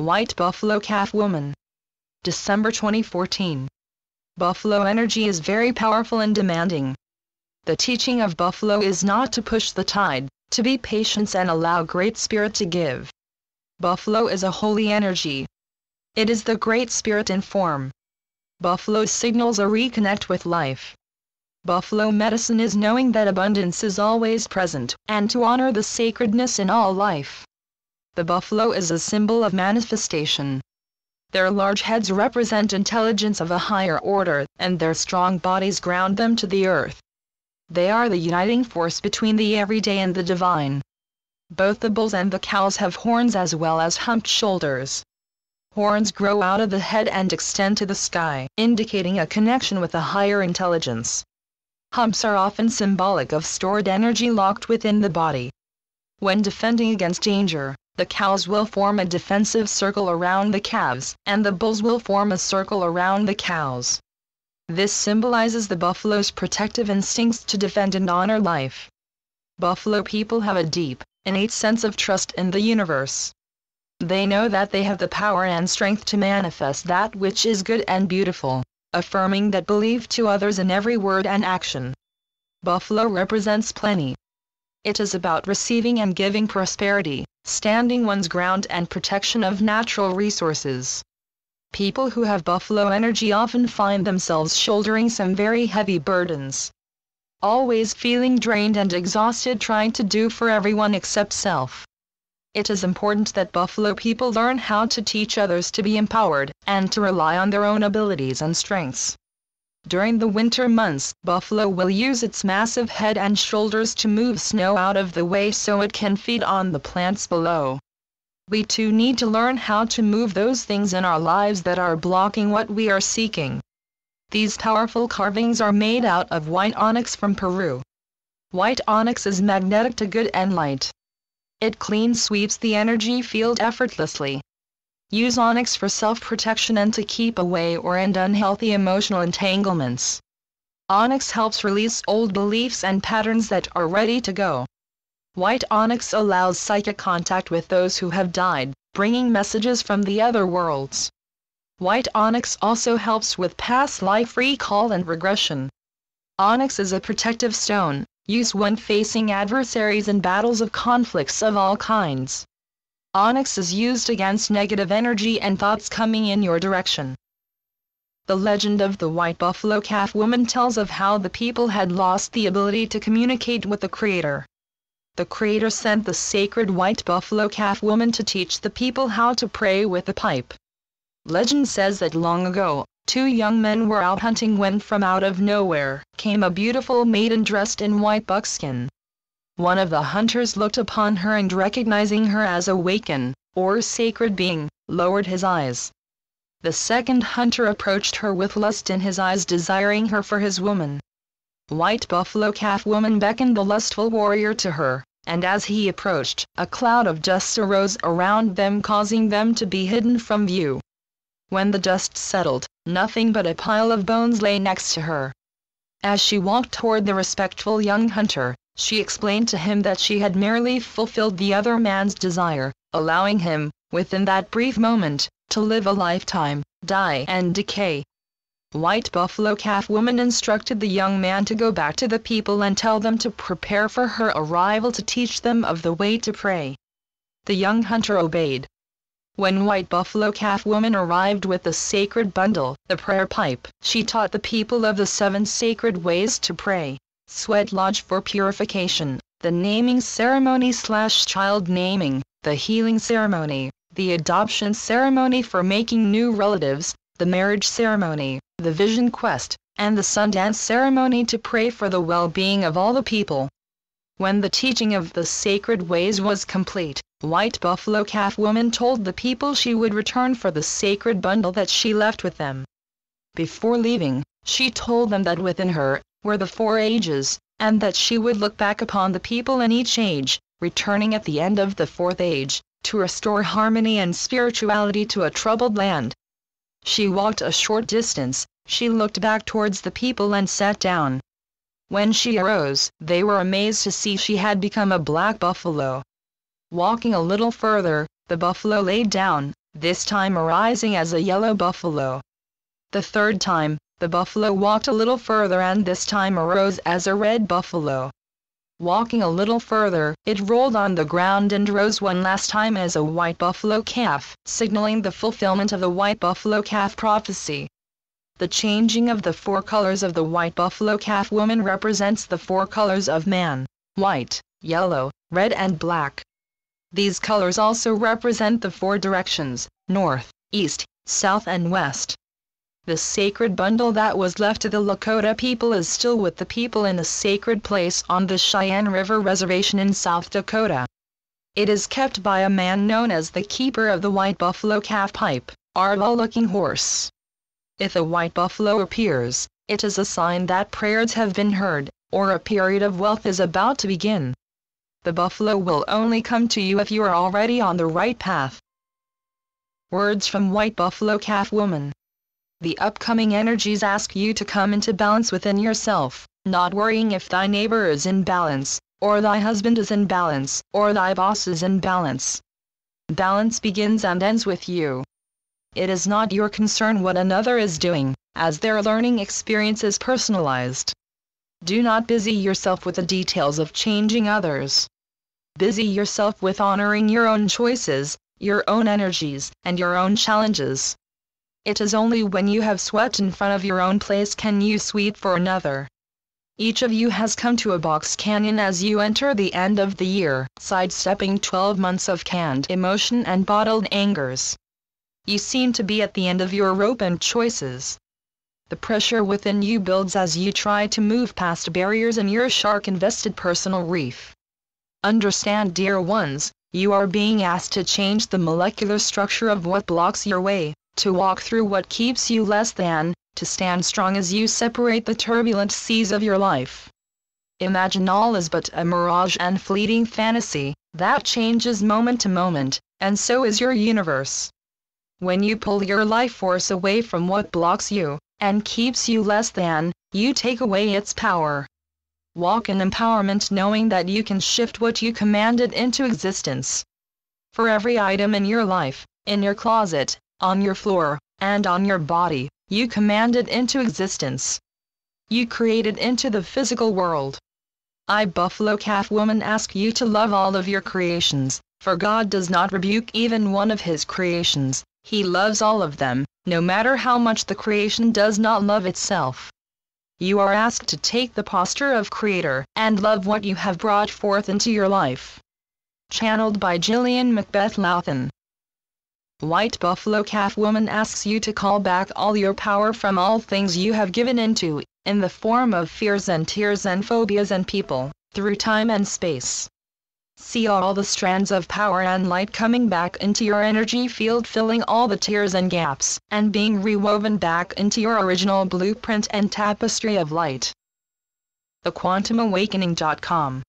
White Buffalo Calf Woman. December 2014. Buffalo energy is very powerful and demanding. The teaching of Buffalo is not to push the tide, to be patient and allow Great Spirit to give. Buffalo is a holy energy. It is the Great Spirit in form. Buffalo signals a reconnect with life. Buffalo medicine is knowing that abundance is always present, and to honor the sacredness in all life. The buffalo is a symbol of manifestation. Their large heads represent intelligence of a higher order, and their strong bodies ground them to the earth. They are the uniting force between the everyday and the divine. Both the bulls and the cows have horns as well as humped shoulders. Horns grow out of the head and extend to the sky, indicating a connection with a higher intelligence. Humps are often symbolic of stored energy locked within the body. When defending against danger, the cows will form a defensive circle around the calves, and the bulls will form a circle around the cows. This symbolizes the buffalo's protective instincts to defend and honor life. Buffalo people have a deep, innate sense of trust in the universe. They know that they have the power and strength to manifest that which is good and beautiful, affirming that belief to others in every word and action. Buffalo represents plenty. It is about receiving and giving prosperity, standing one's ground and protection of natural resources. People who have buffalo energy often find themselves shouldering some very heavy burdens. Always feeling drained and exhausted trying to do for everyone except self. It is important that buffalo people learn how to teach others to be empowered, and to rely on their own abilities and strengths. During the winter months, buffalo will use its massive head and shoulders to move snow out of the way so it can feed on the plants below. We too need to learn how to move those things in our lives that are blocking what we are seeking. These powerful carvings are made out of white onyx from Peru. White onyx is magnetic to good and light. It clean sweeps the energy field effortlessly. Use onyx for self-protection and to keep away or end unhealthy emotional entanglements. Onyx helps release old beliefs and patterns that are ready to go. White onyx allows psychic contact with those who have died, bringing messages from the other worlds. White onyx also helps with past life recall and regression. Onyx is a protective stone, used when facing adversaries in battles of conflicts of all kinds. Onyx is used against negative energy and thoughts coming in your direction. The legend of the White Buffalo Calf Woman tells of how the people had lost the ability to communicate with the Creator. The Creator sent the sacred White Buffalo Calf Woman to teach the people how to pray with the pipe. Legend says that long ago, two young men were out hunting when from out of nowhere came a beautiful maiden dressed in white buckskin. One of the hunters looked upon her and recognizing her as a Waken, or sacred being, lowered his eyes. The second hunter approached her with lust in his eyes, desiring her for his woman. White Buffalo Calf Woman beckoned the lustful warrior to her, and as he approached, a cloud of dust arose around them, causing them to be hidden from view. When the dust settled, nothing but a pile of bones lay next to her. As she walked toward the respectful young hunter, she explained to him that she had merely fulfilled the other man's desire, allowing him, within that brief moment, to live a lifetime, die and decay. White Buffalo Calf Woman instructed the young man to go back to the people and tell them to prepare for her arrival to teach them of the way to pray. The young hunter obeyed. When White Buffalo Calf Woman arrived with the sacred bundle, the prayer pipe, she taught the people of the 7 sacred ways to pray: sweat lodge for purification, the naming ceremony/child naming, the healing ceremony, the adoption ceremony for making new relatives, the marriage ceremony, the vision quest, and the sun dance ceremony to pray for the well-being of all the people. When the teaching of the sacred ways was complete, White Buffalo Calf Woman told the people she would return for the sacred bundle that she left with them. Before leaving, she told them that within her were the 4 ages, and that she would look back upon the people in each age, returning at the end of the 4th age, to restore harmony and spirituality to a troubled land. She walked a short distance, she looked back towards the people and sat down. When she arose, they were amazed to see she had become a black buffalo. Walking a little further, the buffalo laid down, this time arising as a yellow buffalo. The third time, the buffalo walked a little further and this time arose as a red buffalo. Walking a little further, it rolled on the ground and rose one last time as a white buffalo calf, signaling the fulfillment of the white buffalo calf prophecy. The changing of the four colors of the white buffalo calf woman represents the four colors of man: white, yellow, red and black. These colors also represent the four directions: north, east, south and west. The sacred bundle that was left to the Lakota people is still with the people in a sacred place on the Cheyenne River Reservation in South Dakota. It is kept by a man known as the keeper of the white buffalo calf pipe, Arva looking horse. If a white buffalo appears, it is a sign that prayers have been heard, or a period of wealth is about to begin. The buffalo will only come to you if you are already on the right path. Words from white buffalo calf woman. The upcoming energies ask you to come into balance within yourself, not worrying if thy neighbor is in balance, or thy husband is in balance, or thy boss is in balance. Balance begins and ends with you. It is not your concern what another is doing, as their learning experience is personalized. Do not busy yourself with the details of changing others. Busy yourself with honoring your own choices, your own energies, and your own challenges. It is only when you have swept in front of your own place can you sweep for another. Each of you has come to a box canyon as you enter the end of the year, sidestepping 12 months of canned emotion and bottled angers. You seem to be at the end of your rope and choices. The pressure within you builds as you try to move past barriers in your shark-invested personal reef. Understand, dear ones, you are being asked to change the molecular structure of what blocks your way, to walk through what keeps you less than, to stand strong as you separate the turbulent seas of your life. Imagine all is but a mirage and fleeting fantasy, that changes moment to moment, and so is your universe. When you pull your life force away from what blocks you, and keeps you less than, you take away its power. Walk in empowerment knowing that you can shift what you commanded into existence. For every item in your life, in your closet, on your floor, and on your body, you commanded into existence. You created into the physical world. I, Buffalo Calf Woman, ask you to love all of your creations, for God does not rebuke even one of His creations. He loves all of them, no matter how much the creation does not love itself. You are asked to take the posture of Creator, and love what you have brought forth into your life. Channeled by Jillian Macbeth-Louthan. White Buffalo Calf Woman asks you to call back all your power from all things you have given into, in the form of fears and tears and phobias and people, through time and space. See all the strands of power and light coming back into your energy field, filling all the tears and gaps, and being rewoven back into your original blueprint and tapestry of light. TheQuantumAwakening.com